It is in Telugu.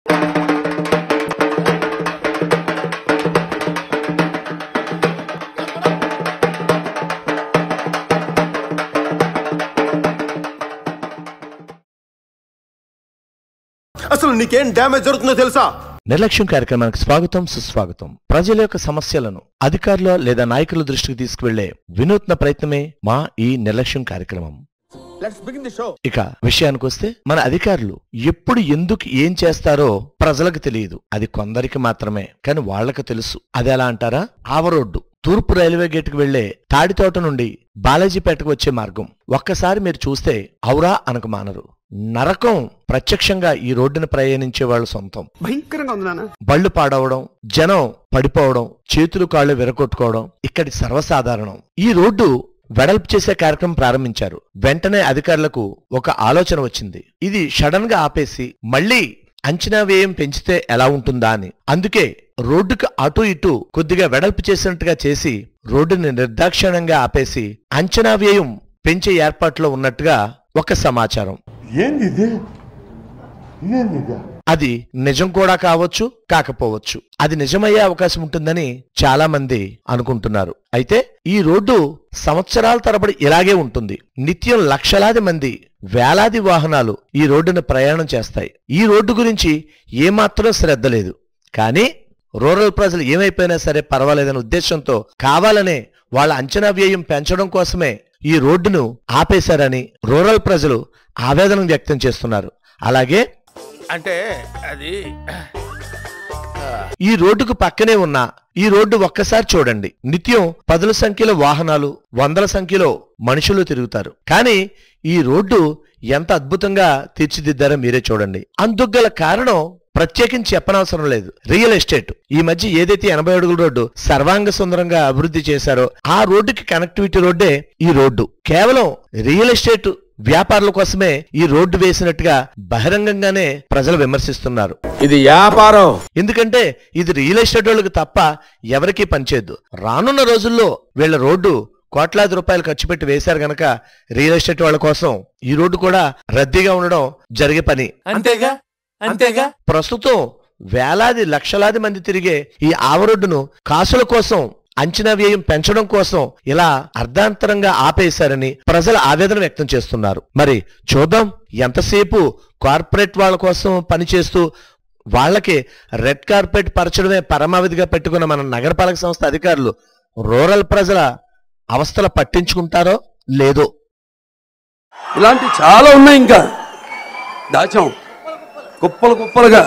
అసలు నీకేం డ్యామేజ్ జరుగుతుందో తెలుసా? నిర్లక్ష్యం కార్యక్రమానికి స్వాగతం, సుస్వాగతం. ప్రజల యొక్క సమస్యలను అధికారుల లేదా నాయకుల దృష్టికి తీసుకువెళ్లే వినూత్న ప్రయత్నమే మా ఈ నిర్లక్ష్యం కార్యక్రమం. ఇక విషయానికి వస్తే, మన అధికారులు ఎప్పుడు ఎందుకు ఏం చేస్తారో ప్రజలకు తెలియదు. అది కొందరికి మాత్రమే, కానీ వాళ్లకు తెలుసు. అది ఎలా అంటారా? ఆవరోడ్డు తూర్పు రైల్వే గేటుకు వెళ్లే తాడితోట నుండి బాలాజీపేటకు వచ్చే మార్గం ఒక్కసారి మీరు చూస్తే ఔరా అనక మానరు. నరకం ప్రత్యక్షంగా ఈ రోడ్డును ప్రయాణించే వాళ్ళ సొంతం. భయంకరంగా ఉంది నాన్న. బళ్ళు పాడవడం, జనం పడిపోవడం, చేతులు కాళ్ళు విరగొట్టుకోవడం ఇక్కడి సర్వసాధారణం. ఈ రోడ్డు వెడల్పు చేసే కార్యక్రమం ప్రారంభించారు. వెంటనే అధికారులకు ఒక ఆలోచన వచ్చింది. ఇది సడన్ గా ఆపేసి మళ్లీ అంచనా వ్యయం పెంచితే ఎలా ఉంటుందా అని. అందుకే రోడ్డుకు అటు ఇటు కొద్దిగా వెడల్పు చేసినట్టుగా చేసి రోడ్డుని నిర్దాక్షిణ్యంగా ఆపేసి అంచనా వ్యయం పెంచే ఏర్పాట్లో ఉన్నట్టుగా ఒక సమాచారం. అది నిజం కూడా కావచ్చు, కాకపోవచ్చు. అది నిజమయ్యే అవకాశం ఉంటుందని చాలా మంది అనుకుంటున్నారు. అయితే ఈ రోడ్డు సంవత్సరాల తరబడి ఇలాగే ఉంటుంది. నిత్యం లక్షలాది మంది, వేలాది వాహనాలు ఈ రోడ్డును ప్రయాణం చేస్తాయి. ఈ రోడ్డు గురించి ఏమాత్రం శ్రద్ధ లేదు. కానీ రూరల్ ప్రజలు ఏమైపోయినా సరే పర్వాలేదనే ఉద్దేశంతో కావాలనే వాళ్ళ అంచనా వ్యయం పెంచడం కోసమే ఈ రోడ్డును ఆపేశారని రూరల్ ప్రజలు ఆవేదన వ్యక్తం చేస్తున్నారు. అలాగే అంటే అది ఈ రోడ్డుకు పక్కనే ఉన్న ఈ రోడ్డు ఒక్కసారి చూడండి. నిత్యం పదుల సంఖ్యలో వాహనాలు, వందల సంఖ్యలో మనుషులు తిరుగుతారు. కానీ ఈ రోడ్డు ఎంత అద్భుతంగా తీర్చిదిద్దారో మీరే చూడండి. అందుకు గల కారణం ప్రత్యేకించి చెప్పనవసరం లేదు. రియల్ ఎస్టేట్ ఈ మధ్య ఏదైతే 80 అడుగుల రోడ్డు సర్వాంగ సుందరంగా అభివృద్ధి చేశారో ఆ రోడ్డుకి కనెక్టివిటీ రోడ్డే ఈ రోడ్డు. కేవలం రియల్ ఎస్టేట్ వ్యాపారుల కోసమే ఈ రోడ్డు వేసినట్టుగా బహిరంగంగానే ప్రజలు విమర్శిస్తున్నారు. ఇది వ్యాపారం. ఎందుకంటే ఇది రియల్ ఎస్టేట్ వాళ్ళకి తప్ప ఎవరికీ పనిచేయదు. రానున్న రోజుల్లో వీళ్ళ రోడ్డు కోట్లాది రూపాయలు ఖర్చు పెట్టి వేశారు గనక రియల్ ఎస్టేట్ వాళ్ళ కోసం ఈ రోడ్డు కూడా రద్దీగా ఉండడం జరిగే పని. అంతేగా అంతేగా ప్రస్తుతం వేలాది లక్షలాది మంది తిరిగే ఈ ఆవరోడ్డును కాసుల కోసం, అంచనా వ్యయం పెంచడం కోసం ఇలా అర్ధాంతరంగా ఆపేశారని ప్రజలు ఆవేదన వ్యక్తం చేస్తున్నారు. మరి చూద్దాం, ఎంతసేపు కార్పొరేట్ వాళ్ళ కోసం పనిచేస్తూ వాళ్ళకి రెడ్ కార్పెట్ పరచడమే పరమావధిగా పెట్టుకున్న మన నగరపాలక సంస్థ అధికారులు రూరల్ ప్రజల అవస్థలు పట్టించుకుంటారో లేదో. ఇలాంటి చాలా ఉన్నాయి, ఇంకా దాచాం కుప్పలు కుప్పలుగా.